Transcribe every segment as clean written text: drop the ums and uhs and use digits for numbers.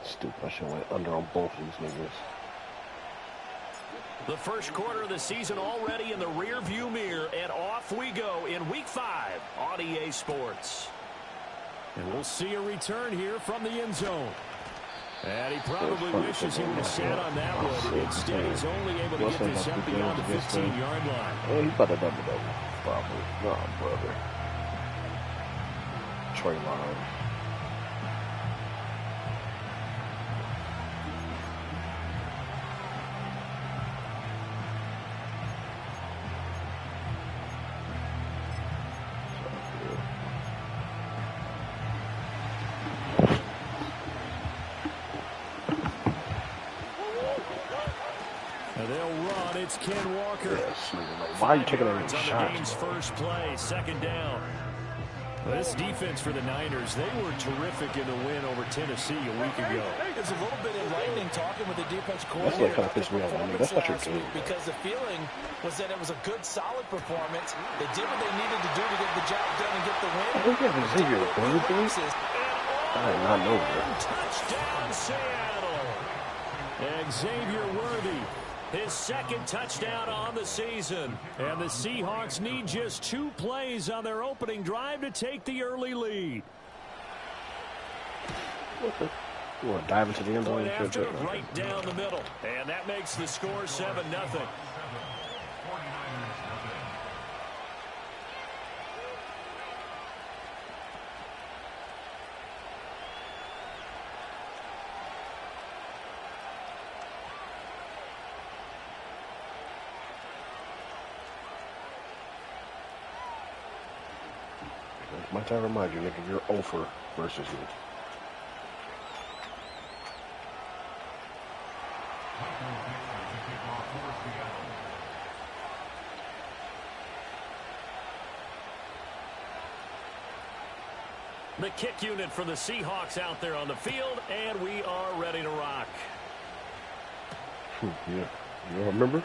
Stupid. I should have went under on both of these niggas. The first quarter of the season already in the rear-view mirror, and off we go in Week 5 on EA Sports. And we'll see a return here from the end zone. And he probably wishes he would have sat on that one. Instead, he's only able to get this up beyond the 15-yard line. Oh, he's about to double. Probably. No, brother. Trey line. It's Ken Walker. Yes, why are you taking a shot? First play, second down. This defense for the Niners, they were terrific in the win over Tennessee a week ago. It's a little bit enlightening talking with the defense coordinator. That's what kind of pissed me off. I mean, that's not your game. Because the feeling was that it was a good, solid performance. They did what they needed to do to get the job done and get the win. I think you have Xavier Worthy. I did not know that. Touchdown, Seattle. Xavier Worthy. His second touchdown on the season. And the Seahawks need just 2 plays on their opening drive to take the early lead. You want to dive into the end zone? After, right down the middle. And that makes the score 7-0. Might I remind you, nigga, you're over versus me. The kick unit for the Seahawks out there on the field, and we are ready to rock. Yeah. You remember?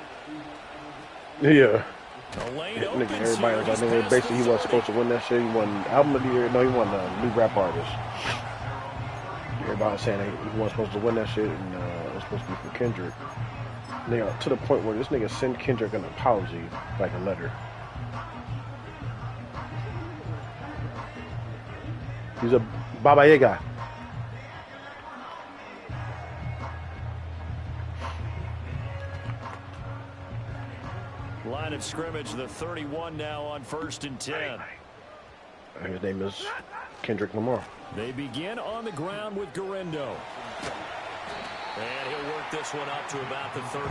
Yeah. Nigga, everybody was like, nigga, basically he wasn't supposed to win that shit. He won album of the year. No, he won new rap artist. Everybody was saying he wasn't supposed to win that shit, and it was supposed to be for Kendrick. Nigga, to the point where this nigga sent Kendrick an apology, like a letter. He's a Baba Yaga. Line of scrimmage, the 31 now on 1st and 10. His name is Kendrick Lamar. They begin on the ground with Garendo. And he'll work this one up to about the 38.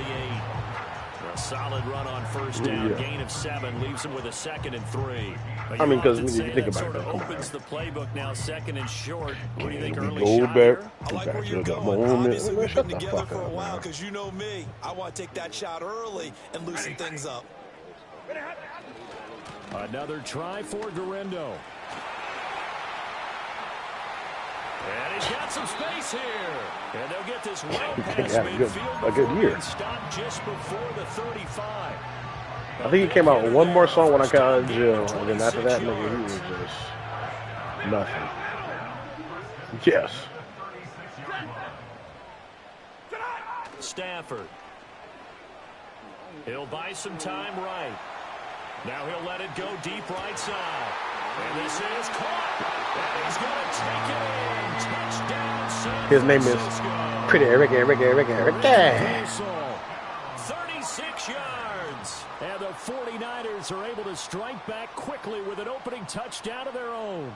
A solid run on first down, gain of 7, leaves him with a 2nd and 3. I mean, because when you think about it, opens the playbook now, 2nd and short. What do you think, early go shot back. here? I like where you're going. Obviously, we've been together for a while because you know me. I want to take that shot early and loosen things up. Another try for Garendo. And he's got some space here. And they'll get this well past midfield. A good year. Stop just before the 35. I think he came out with one more song when I got out of jail. And then after that, nigga, he was just nothing. Yes. Stafford. He'll buy some time right. Now he'll let it go deep right side. And this is caught. And he's going to take it in. Touchdown, San His name is Pretty Ricky. 36 yards. And the 49ers are able to strike back quickly with an opening touchdown of their own.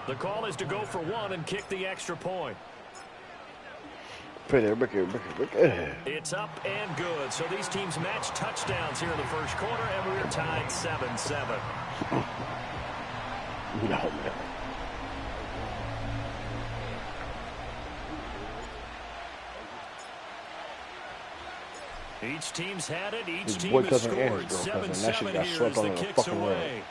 The call is to go for 1 and kick the extra point. Pretty Ricky. It's up and good. So these teams match touchdowns here in the first quarter, and we're tied 7-7. No, man. Each team's had it. Each His team boy has cousin and his scored. girl cousin. That shit 7-7 got here swept as on the the kicks fucking away.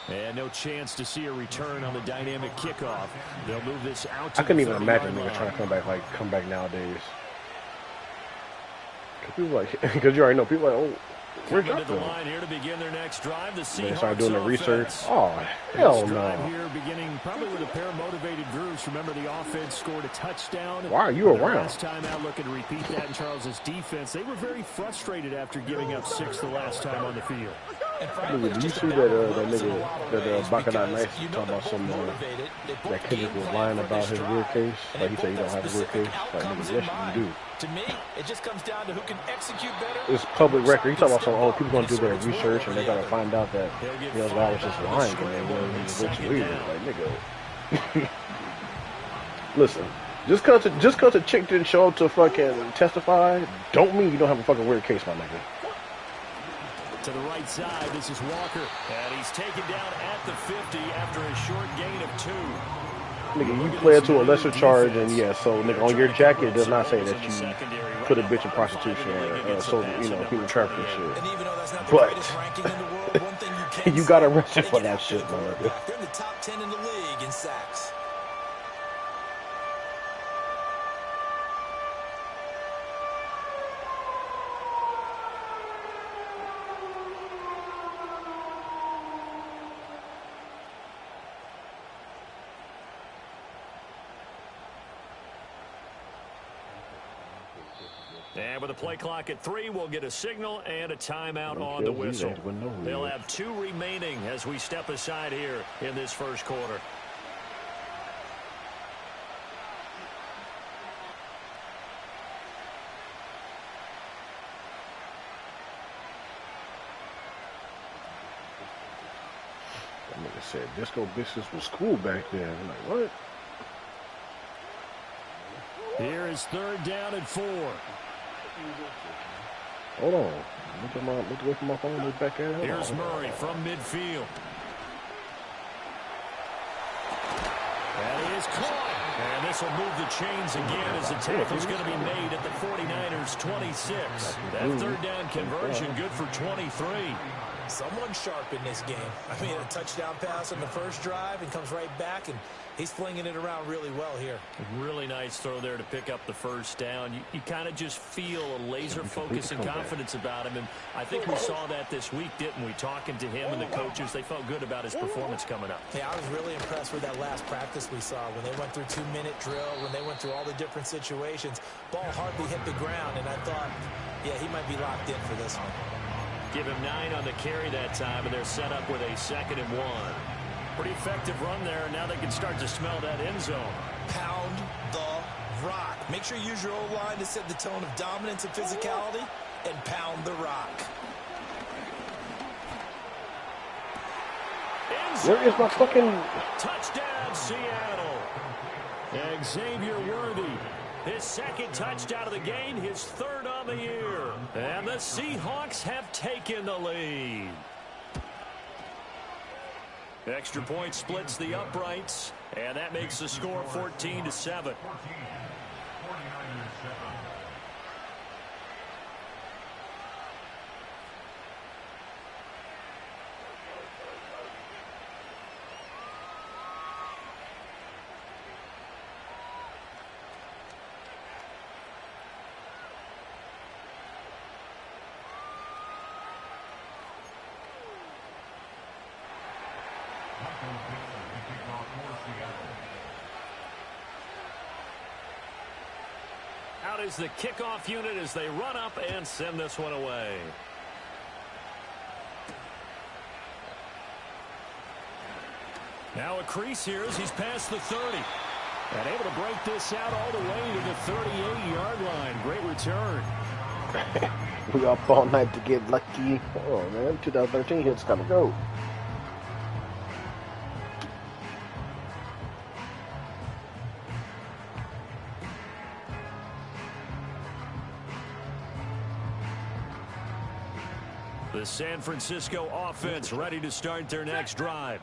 And no chance to see a return on the dynamic kickoff. They'll move this out to I couldn't even the imagine 30-yard niggas trying line. to come back nowadays. Cause people like, because you already know, people like, oh, Where'd Coming y'all to the go? line here to begin their next drive. The They Seahawks started doing the research. offense. Oh, hell This drive no. here beginning probably with a pair of motivated groups. Remember, the offense scored a touchdown. Why are you Their around? last time out looking to repeat that in Charles's defense. They were very frustrated after giving up 6 the last time on the field. Nigga, do you see that nigga that Baccarat Nice talking about some that Kendrick was lying about his weird case? Like he said he don't have a weird case. Like nigga, yes you do. To me, it just comes down to who can execute better. It's public record. He talking about some people gonna do their research and they gotta find out that guy was just lying and then he looks weird. Like nigga. Listen, just cause a chick didn't show up to fucking testify, don't mean you don't have a fucking weird case, my nigga. To the right side, this is Walker. And he's taken down at the 50 after a short gain of 2. Nigga, you pled to a lesser charge, and yeah, so nigga, on your jacket it does not say that you put a bitch in prostitution or so human trafficking shit. But you got arrested for that shit, my nigga. They're in the top 10 in the league in sacks. And with a play clock at 3, we'll get a signal and a timeout on the whistle. They'll have 2 remaining as we step aside here in this first quarter. That nigga said disco business was cool back then. I'm like, what? Here is 3rd down and 4. Hold on. Look away from my phone. Look back at it. Here's Murray from midfield. That is caught. And this will move the chains again as the tackle's going to be made at the 49ers 26. That 3rd down conversion good for 23. Someone sharp in this game. I mean, a touchdown pass on the first drive and comes right back, and he's flinging it around really well here. Really nice throw there to pick up the first down. You kind of just feel a laser focus and confidence about him, and I think we saw that this week, didn't we? Talking to him and the coaches, they felt good about his performance coming up. Yeah, I was really impressed with that last practice we saw when they went through 2-minute drill, when they went through all the different situations. Ball hardly hit the ground, and I thought, yeah, he might be locked in for this one. Give him 9 on the carry that time, and they're set up with a 2nd and 1. Pretty effective run there, and now they can start to smell that end zone. Pound the rock. Make sure you use your O-line to set the tone of dominance and physicality, and pound the rock. Where is my fucking... Touchdown, Seattle. Xavier Worthy. His 2nd touchdown of the game, his 3rd on the year. And the Seahawks have taken the lead. Extra point splits the uprights, and that makes the score 14-7. Out is the kickoff unit as they run up and send this one away. Now a crease here as he's past the 30. And able to break this out all the way to the 38-yard line. Great return. We up all night to get lucky. Oh, man. 2013 hits gotta go. The San Francisco offense ready to start their next drive.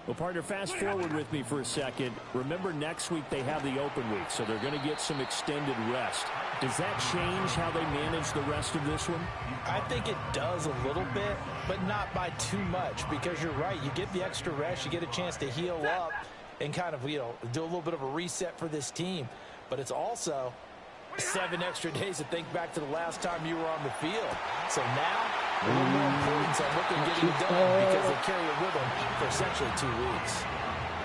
Well, partner, fast forward with me for a second. Remember, next week they have the open week, so they're going to get some extended rest. Does that change how they manage the rest of this one? I think it does a little bit, but not by too much, because you're right. You get the extra rest, you get a chance to heal up and kind of, do a little bit of a reset for this team. But it's also 7 extra days to think back to the last time you were on the field. So now A little more importance on what they're getting done because they carry it with them for essentially 2 weeks.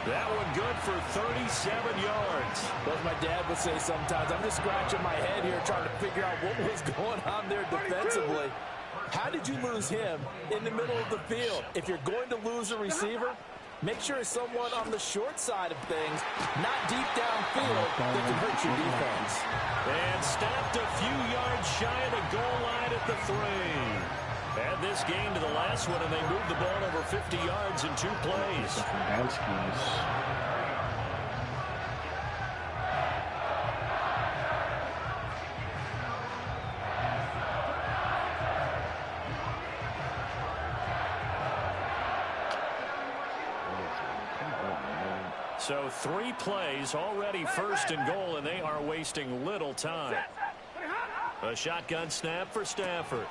That one good for 37 yards. As my dad would say sometimes, I'm just scratching my head here trying to figure out what was going on there defensively. How did you lose him in the middle of the field? If you're going to lose a receiver, make sure it's someone on the short side of things, not deep downfield, that can hurt your defense. And stopped a few yards shy of the goal line at the 3. Add this game to the last one, and they moved the ball over 50 yards in 2 plays. So 3 plays already, 1st and goal, and they are wasting little time. A shotgun snap for Stafford.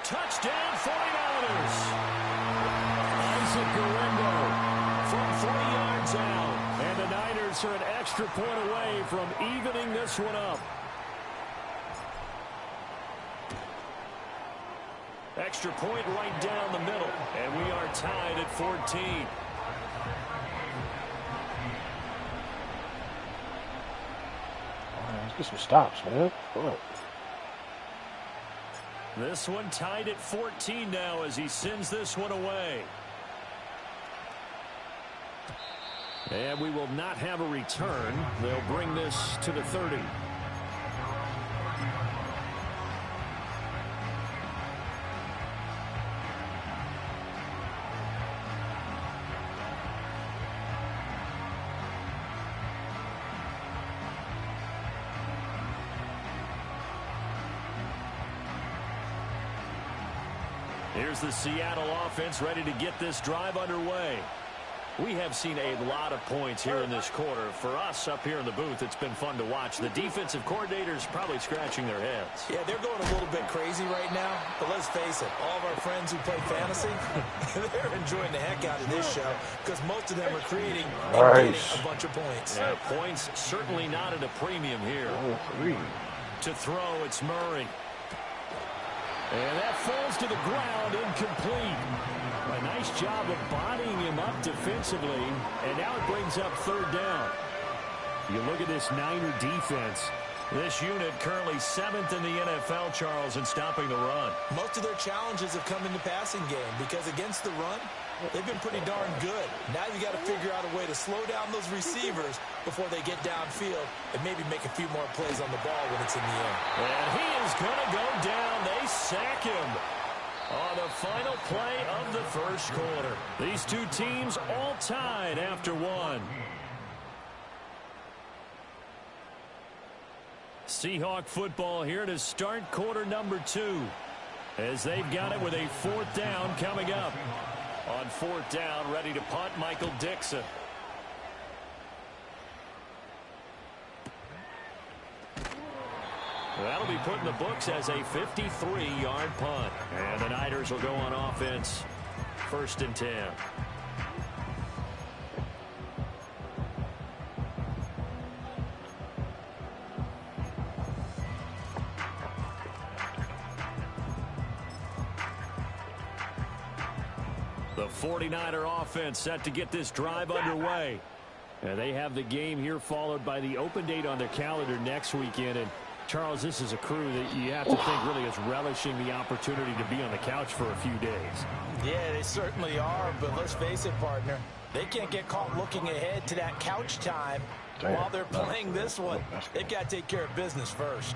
Touchdown 49ers. Isaac Guerrero from 3 yards out. And the Niners are an extra point away from evening this one up. Extra point right down the middle. And we are tied at 14. Let's get some stops, man. What? This one tied at 14 now as he sends this one away. And we will not have a return. They'll bring this to the 30. Here's the Seattle offense ready to get this drive underway. We have seen a lot of points here in this quarter. For us up here in the booth, it's been fun to watch. The defensive coordinators probably scratching their heads. Yeah, they're going a little bit crazy right now. But let's face it, all of our friends who play fantasy, they're enjoying the heck out of this show because most of them are creating and getting a bunch of points. Yeah, points certainly not at a premium here. To throw, it's Murray. And that falls to the ground, incomplete. A nice job of bodying him up defensively, and now it brings up 3rd down. You look at this Niner defense. This unit currently 7th in the NFL, Charles, in stopping the run. Most of their challenges have come in the passing game because against the run, they've been pretty darn good. Now you got to figure out a way to slow down those receivers before they get downfield and maybe make a few more plays on the ball when it's in the air. And he is going to go down. They sack him on the final play of the 1st quarter. These 2 teams all tied after 1. Seahawk football here to start quarter number 2 as they've got it with a 4th down coming up. On 4th down, ready to punt, Michael Dixon. That'll be put in the books as a 53-yard punt. And the Niners will go on offense. 1st and 10. The 49er offense set to get this drive underway. And they have the game here followed by the open date on their calendar next weekend. And Charles, this is a crew that you have to think really is relishing the opportunity to be on the couch for a few days. Yeah, they certainly are, but let's face it, partner. They can't get caught looking ahead to that couch time while they're playing this one. They've got to take care of business first.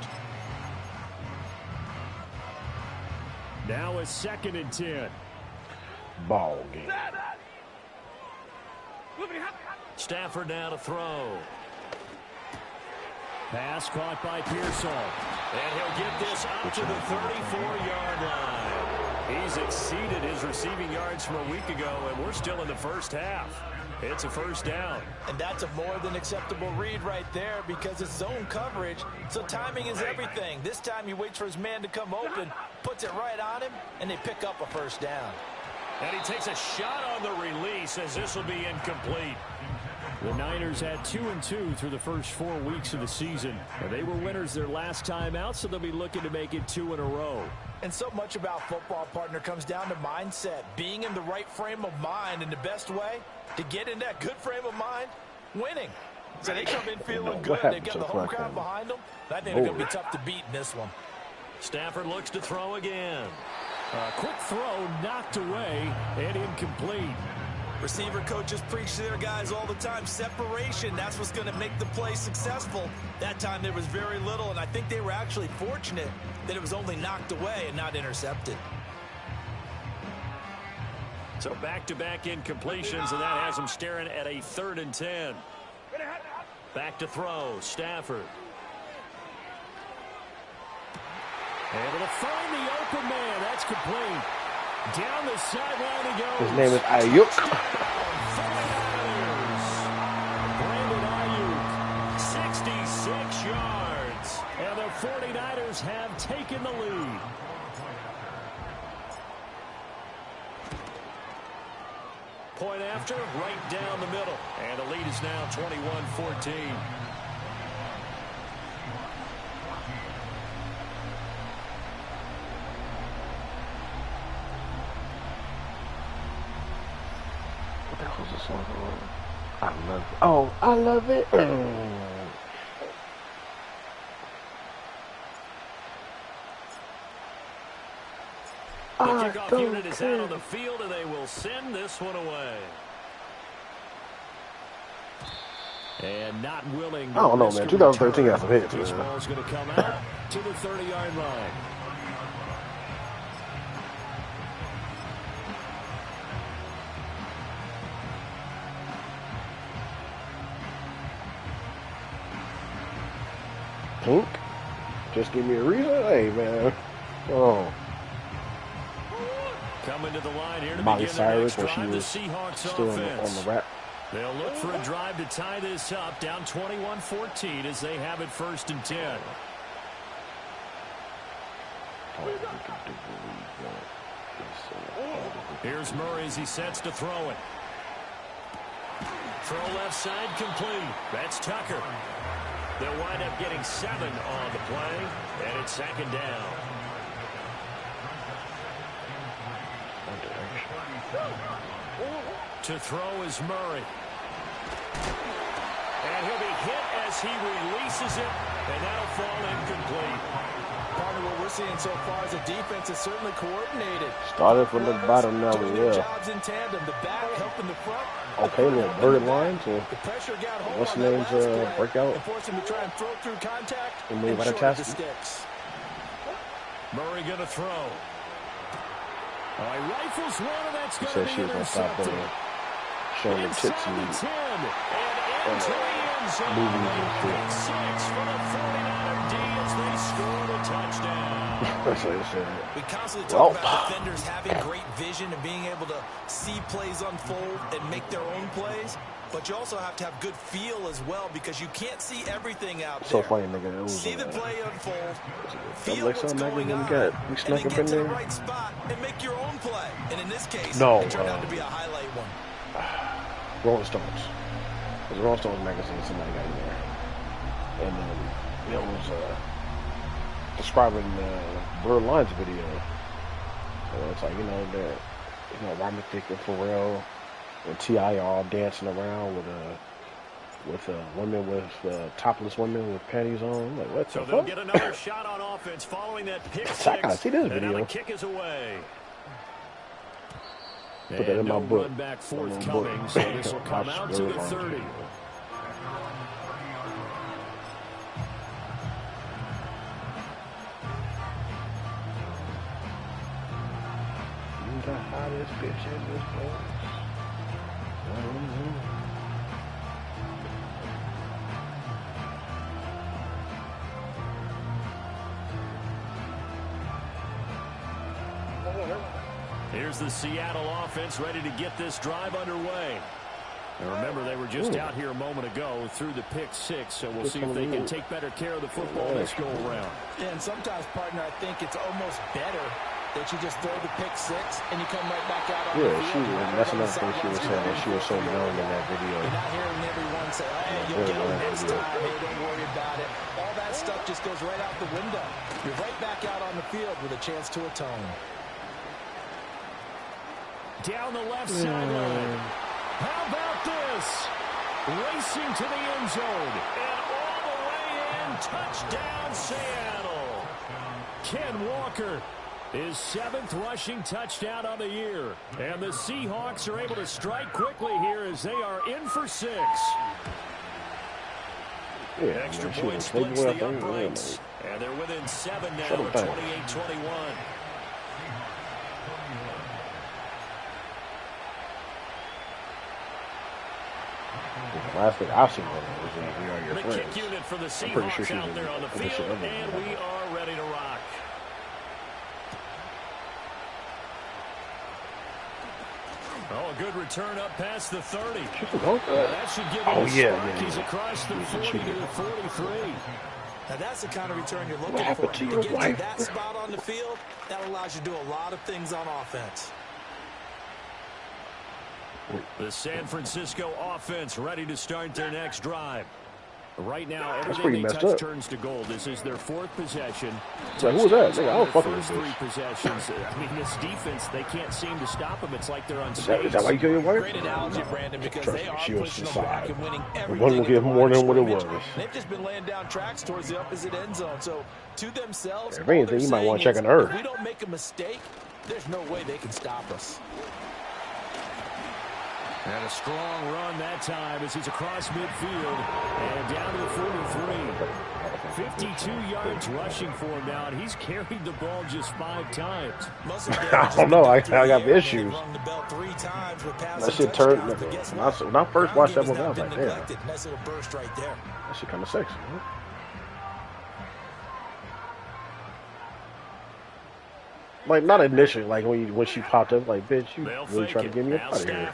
Now a 2nd and 10. Ball game. Stafford now to throw. Pass caught by Pearsall. And he'll get this up to the 34-yard line. He's exceeded his receiving yards from a week ago, and we're still in the 1st half. It's a 1st down. And that's a more than acceptable read right there because it's zone coverage, so timing is everything. This time he waits for his man to come open, puts it right on him, and they pick up a 1st down. And he takes a shot on the release as this will be incomplete. The Niners had 2-2 through the first 4 weeks of the season. They were winners their last time out, so they'll be looking to make it 2 in a row. And so much about football, partner, comes down to mindset. Being in the right frame of mind, and the best way to get in that good frame of mind, winning. So they come in feeling good. They've got the home crowd behind them. I think they're going to be tough to beat in this one. Stafford looks to throw again. A quick throw knocked away and incomplete. Receiver coaches preach to their guys all the time. Separation, that's what's going to make the play successful. That time there was very little, and I think they were actually fortunate that it was only knocked away and not intercepted. So back-to-back incompletions, and that has them staring at a 3rd and 10. Back to throw, Stafford. Able to find the open man. That's complete. Down the sideline he goes. His name is Ayuk. Brandon Ayuk, 66 yards. And the 49ers have taken the lead. Point after, right down the middle. And the lead is now 21-14. I love it. Oh, I love it. The kickoff unit is out on the field, and they will send this one away. And not willing. I don't know, man. 2013 got some hits. This ball's going to come out to the 30-yard line. Pink? Just give me a reason? Hey, man. Oh. Coming to the line here to Miley begin their next Cyrus, when she drive, was the Seahawks still on offense. the rap. They'll look for a drive to tie this up, down 21-14 as they have it 1st and 10. Here's Murray as he sets to throw it. Throw left side complete. That's Tucker. They'll wind up getting 7 on the play, and it's 2nd down. To throw is Murray. And he'll be hit as he releases it, and that'll fall incomplete. Part of what we're seeing so far is the defense is certainly coordinated. Started from the bottom now, yeah. Jobs in tandem, the back helping the front. Okay, little bird line to The pressure got hold what's on the that name's last play breakout. and force him to try and throw through contact And and move out of short the task. sticks. Murray going to throw. All right, rifles one, and that's She going said to she be was going to stop intercepted. showing the tits Inside and the 10, and into the end zone. movies and Pick 6 for the 49er D as they score the touchdown. That's what it said. We constantly talk about defenders having great vision and being able to see plays unfold and make their own plays. But you also have to have good feel as well because you can't see everything out there. So funny, nigga. It was, see the play unfold, feel feel like what's something going on, got. We and snuck then up get in to the there. right spot and make your own play. And in this case, No, it turned out to be a highlight one. Rolling Stones. It was a Rolling Stones magazine. Somebody got in there, and it was describing the Blurred Lines video. It's like that Robin Thicke and Pharrell and T.I. are all dancing around with women with topless women with panties on. Like, what the fuck? So they'll get another shot on offense following that pick 6. I gotta see this And video. now the kick is away. Put that in my book. Run back forthcoming, so this will come out to the 30. The hottest bitch in this place. Here's the Seattle offense ready to get this drive underway. And remember, they were just out here a moment ago through the pick 6, so we'll see if they can take better care of the football this go around. And sometimes, partner, I think it's almost better that you just throw the pick six and you come right back out on the field. That's another thing she was saying. She was so young in that video. You're not hearing everyone say, "Hey, you'll get it next time. Hey, don't worry about it." All that stuff just goes right out the window. You're right back out on the field with a chance to atone. Down the left sideline. How about this? Racing to the end zone. And all the way in. Touchdown, Seattle. Ken Walker, his 7th rushing touchdown of the year. And the Seahawks are able to strike quickly here as they are in for 6. Extra point splits the uprights. And they're within 7 now at 28-21. Last thing I've seen was We Are Your Friends. The kick unit for the Seahawks out there on the field, and we are ready to rock. Oh, a good return up past the 30. That should give him a spark. He's across the 40 to the 43. Now that's the kind of return you're looking for. To get to that spot on the field, that allows you to do a lot of things on offense. The San Francisco offense ready to start their next drive. Right now, everything they touch turns to gold. This is their 4th possession. So who was that? I don't fucking with this. 3 possessions. I mean, this defense, they can't seem to stop them. It's like they're on stage. Is that why you kill your wife? Great analogy, Brandon, because they are pushing the rock and winning everything. One will give more than what it was. They've just been laying down tracks towards the opposite end zone. So, to themselves, if anything, you might want to check on her. If we don't make a mistake, there's no way they can stop us. And a strong run that time as he's across midfield and down to the 43. 52 yards rushing for him now, and he's carried the ball just 5 times. I don't know. I got the issues. That shit turned. When I first watched that movie, I was like, damn. Nice little burst right there. That shit kind of sexy. Huh? Like, not initially, like when she popped up, like, bitch, you really trying to get me up out of here.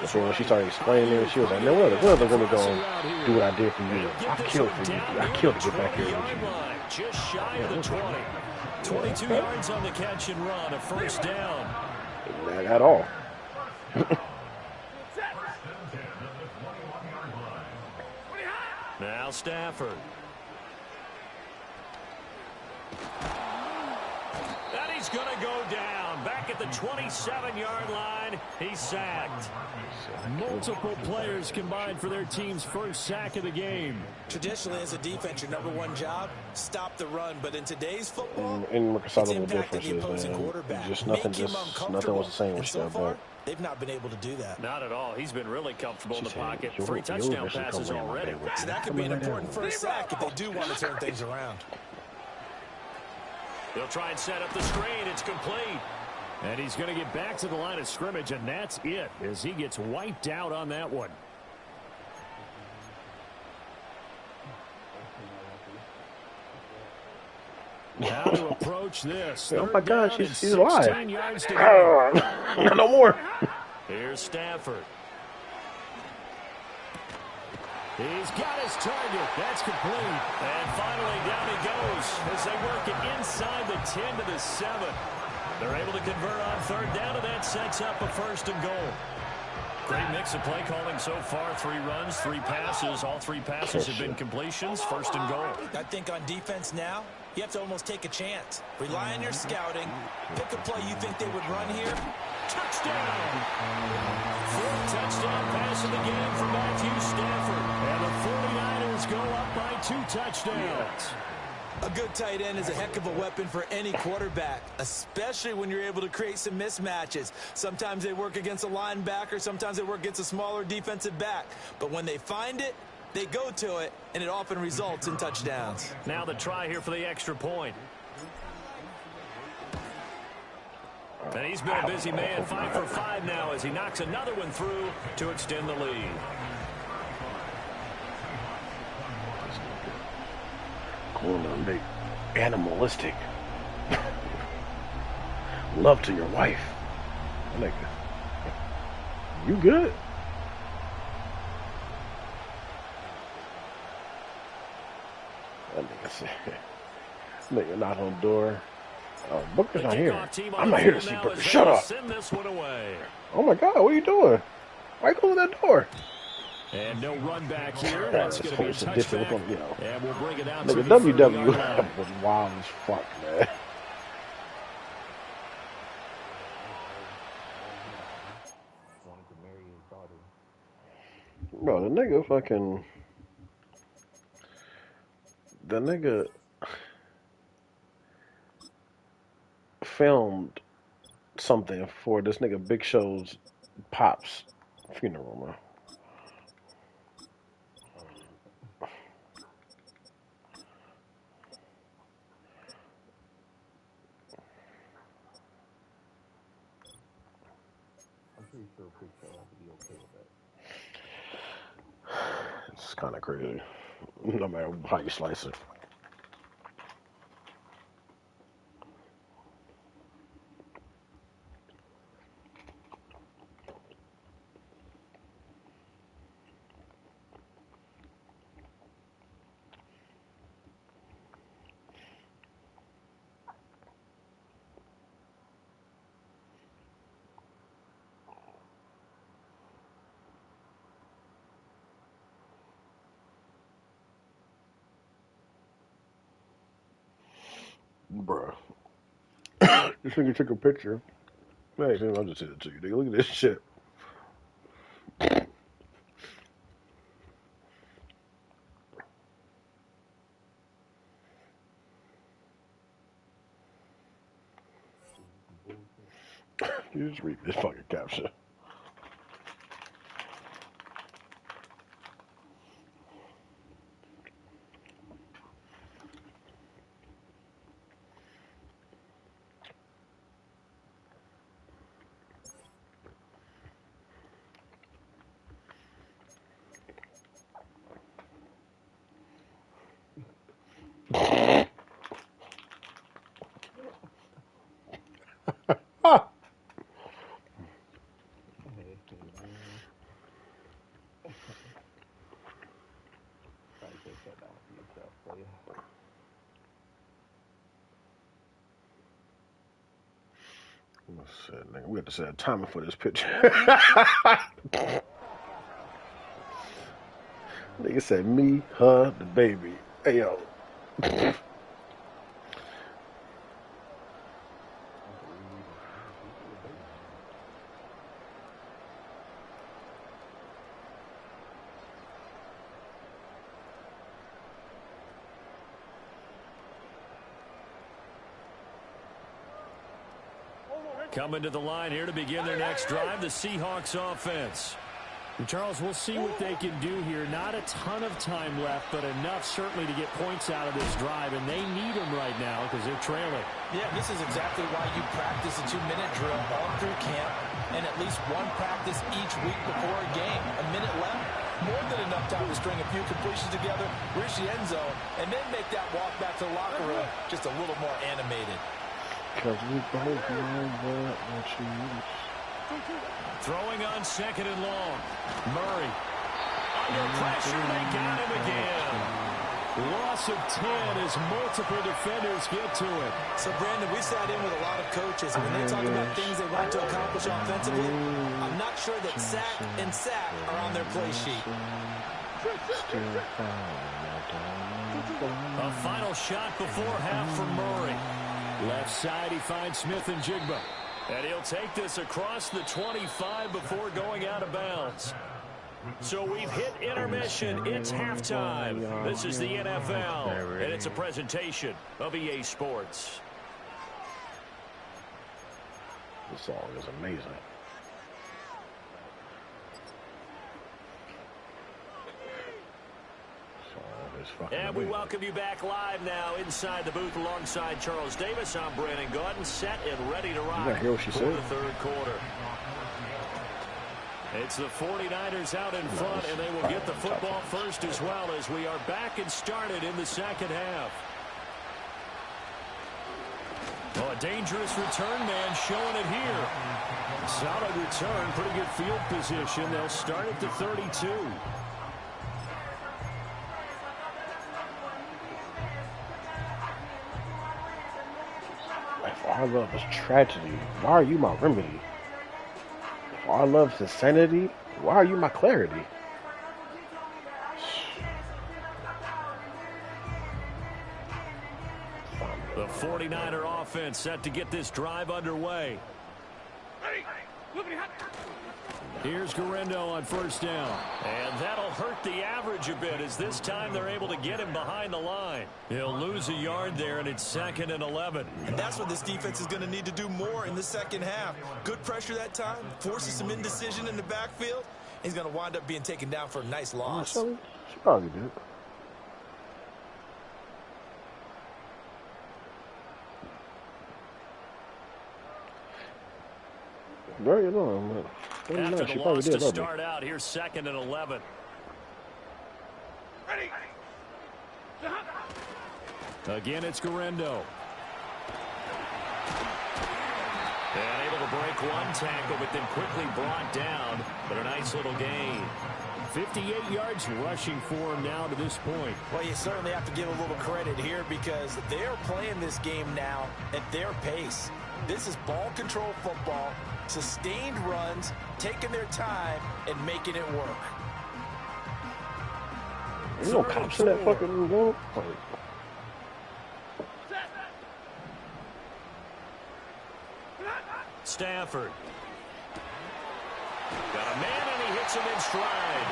So when she started explaining it, she was like, "No, what other woman gonna do what I did for you? I killed for you. I killed to get back here with you." Just shy of the 20. 22 yards on the catch and run, a first down. Not at all. Now Stafford. And he's going to go down. Back at the 27-yard line, he's sacked. Multiple players combined for their team's first sack of the game. Traditionally, as a defense, your #1 job, stop the run. But in today's football, it's impacting the opposing quarterback. Nothing was the same with so far, they've not been able to do that. Not at all. He's been really comfortable in the pocket. 3 touchdown passes already. So that could be an important first sack if they do want to turn things around. They'll try and set up the screen. It's complete. And he's going to get back to the line of scrimmage, and that's it as he gets wiped out on that one. How to approach this. Oh, my God, she's alive. No more. Here's Stafford. He's got his target. That's complete. And finally, down he goes as they work it inside the 10 to the 7. They're able to convert on 3rd down, and that sets up a 1st and goal. Great mix of play calling so far. 3 runs, 3 passes. All 3 passes have been completions. 1st and goal. I think on defense now, you have to almost take a chance. Rely on your scouting. Pick a play you think they would run here. Touchdown! 4th touchdown pass of the game for Matthew Stafford. And the 49ers go up by 2 touchdowns. A good tight end is a heck of a weapon for any quarterback, especially when you're able to create some mismatches. Sometimes they work against a linebacker, sometimes they work against a smaller defensive back. But when they find it, they go to it, and it often results in touchdowns. Now the try here for the extra point. And he's been a busy man, 5 for 5 now as he knocks another one through to extend the lead. Big animalistic. Love to your wife. Nigga. You good? That nigga said, nigga knocked on the door. Oh, Booker's not here. I'm not here to see Booker. Shut up. Send this one away. Oh, my God. What are you doing? Why are you closing that door? And no run back here. That's going to be a touchback. And we'll bring it out to the WW was wild as fuck, man. Bro, the nigga filmed something for this nigga Big Show's pop's funeral, man. I'm pretty sure Big Show has to be okay with that. It's kind of crazy, no matter how you slice it. Bruh. This nigga took a picture. Hey, I'll just send it to you, nigga. Look at this shit. You just read this fucking caption. Nigga, we have to set a timer for this picture. Nigga said me, her, the baby. Hey, yo. Coming to the line here to begin their next drive, the Seahawks offense. And Charles, we'll see what they can do here. Not a ton of time left, but enough certainly to get points out of this drive, and they need them right now because they're trailing. Yeah, this is exactly why you practice a 2-minute drill all through camp and at least one practice each week before a game. A minute left, more than enough time to string a few completions together, reach the end zone, and then make that walk back to the locker room just a little more animated. Because we both know what she is. Throwing on second and long. Murray. Under pressure, they got him again. Loss of 10 as multiple defenders get to it. So, Brandon, we sat in with a lot of coaches. When they talk about things they want to accomplish offensively, I'm not sure that sack and sack are on their play sheet. A final shot before half for Murray. Left side, he finds Smith and Jigba. And he'll take this across the 25 before going out of bounds. So we've hit intermission. It's halftime. This is the NFL, and it's a presentation of EA Sports. This song is amazing. And we welcome you back live now inside the booth alongside Charles Davis. I'm Brandon Gordon, set and ready to rock for the third quarter. It's the 49ers out in front, and they will get the football first as well as we are back and started in the second half. Oh, a dangerous return man showing it here. Solid return, pretty good field position. They'll start at the 32. Our love is tragedy. Why are you my remedy? If our love is insanity, why are you my clarity? The 49er offense set to get this drive underway. Here's Garendo on first down. And that'll hurt the average a bit as this time they're able to get him behind the line. He'll lose a yard there, and it's 2nd and 11. And that's what this defense is going to need to do more in the second half. Good pressure that time, forces some indecision in the backfield. He's going to wind up being taken down for a nice loss. She probably did. Very long. After the loss to start out, here's 2nd and 11. Again, it's Garendo. And able to break one tackle, but then quickly brought down. But a nice little gain. 58 yards rushing for him now to this point. Well, you certainly have to give a little credit here because they're playing this game now at their pace. This is ball control football, sustained runs, taking their time, and making it work. There's no cops in that fucking game. Stafford. Got a man, and he hits him in stride.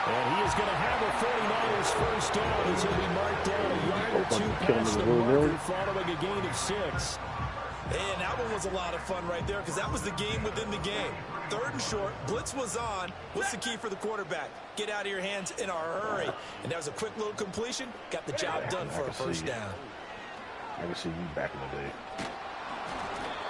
And he is going to have a 49ers first down as he'll be marked down a yard or two past the marker following a gain of 6. And that one was a lot of fun right there because that was the game within the game. 3rd and short, blitz was on. What's the key for the quarterback? Get out of your hands in a hurry. And that was a quick little completion. Got the job done for a first down. I can see you back in the day.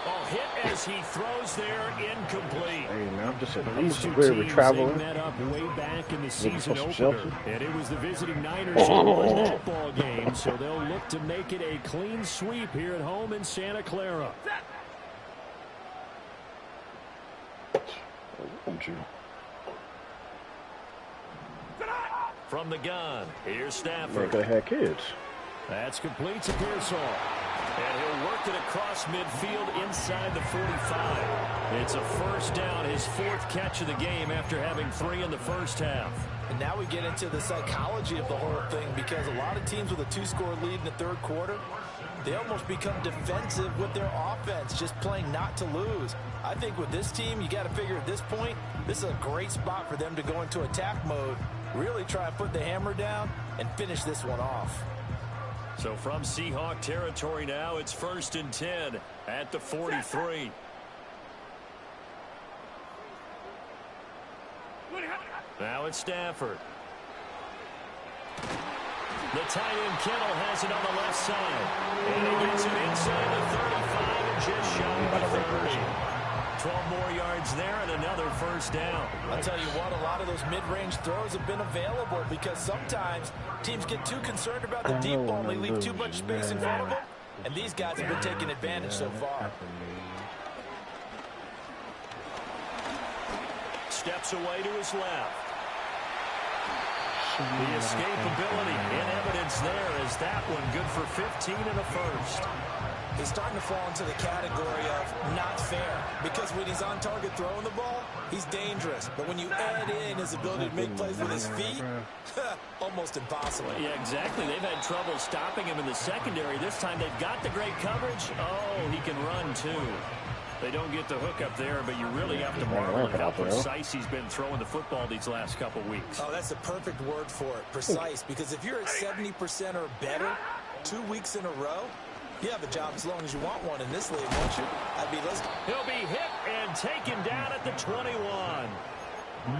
Oh, hit as he throws there, incomplete. Hey, man, I'm just These two where we're teams traveling. met up way back in the season opener. Shelter. And it was the visiting Niners who won that ball game, so they'll look to make it a clean sweep here at home in Santa Clara. From the gun, here's Stafford. They had kids. That's complete to Pearsall. And he'll work it across midfield inside the 45. It's a first down, his 4th catch of the game after having 3 in the first half. And now we get into the psychology of the whole thing because a lot of teams with a 2-score lead in the 3rd quarter, they almost become defensive with their offense, just playing not to lose. I think with this team, you got to figure at this point, this is a great spot for them to go into attack mode, really try and put the hammer down and finish this one off. So from Seahawk territory now, it's 1st and 10 at the 43. Now it's Stafford. The tight end Kittle has it on the left side. And he gets it inside the 35 and just shy of the 30. 12 more yards there and another first down. I'll tell you what, a lot of those mid-range throws have been available because sometimes teams get too concerned about the deep ball and they leave too much space in front of them. And these guys have been taking advantage so far. Steps away to his left. The escapability in evidence there as that one good for 15 in the first. He's starting to fall into the category of not fair because when he's on target throwing the ball, he's dangerous. But when you add in his ability to make plays with his feet, almost impossible. Yeah, exactly. They've had trouble stopping him in the secondary. This time they've got the great coverage. Oh, he can run too. They don't get the hook up there, but you really have to marvel at how precise he's been throwing the football these last couple weeks. Oh, that's the perfect word for it, precise, because if you're at 70% or better 2 weeks in a row, you have a job as long as you want one in this league, won't you? I'd be listening. He'll be hit and taken down at the 21.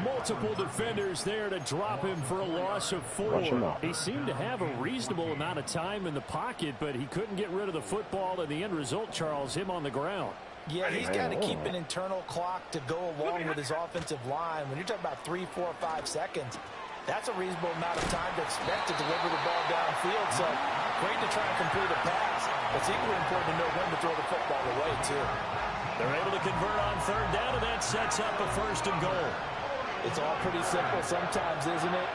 Multiple defenders there to drop him for a loss of 4. He seemed to have a reasonable amount of time in the pocket, but he couldn't get rid of the football, and the end result, Charles, him on the ground. Yeah, he's got to keep an internal clock to go along with his offensive line. When you're talking about 3, 4, 5 seconds, that's a reasonable amount of time to expect to deliver the ball downfield. So great to try and complete a pass. It's equally important to know when to throw the football away, too. They're able to convert on 3rd down, and that sets up a 1st and goal. It's all pretty simple sometimes, isn't it?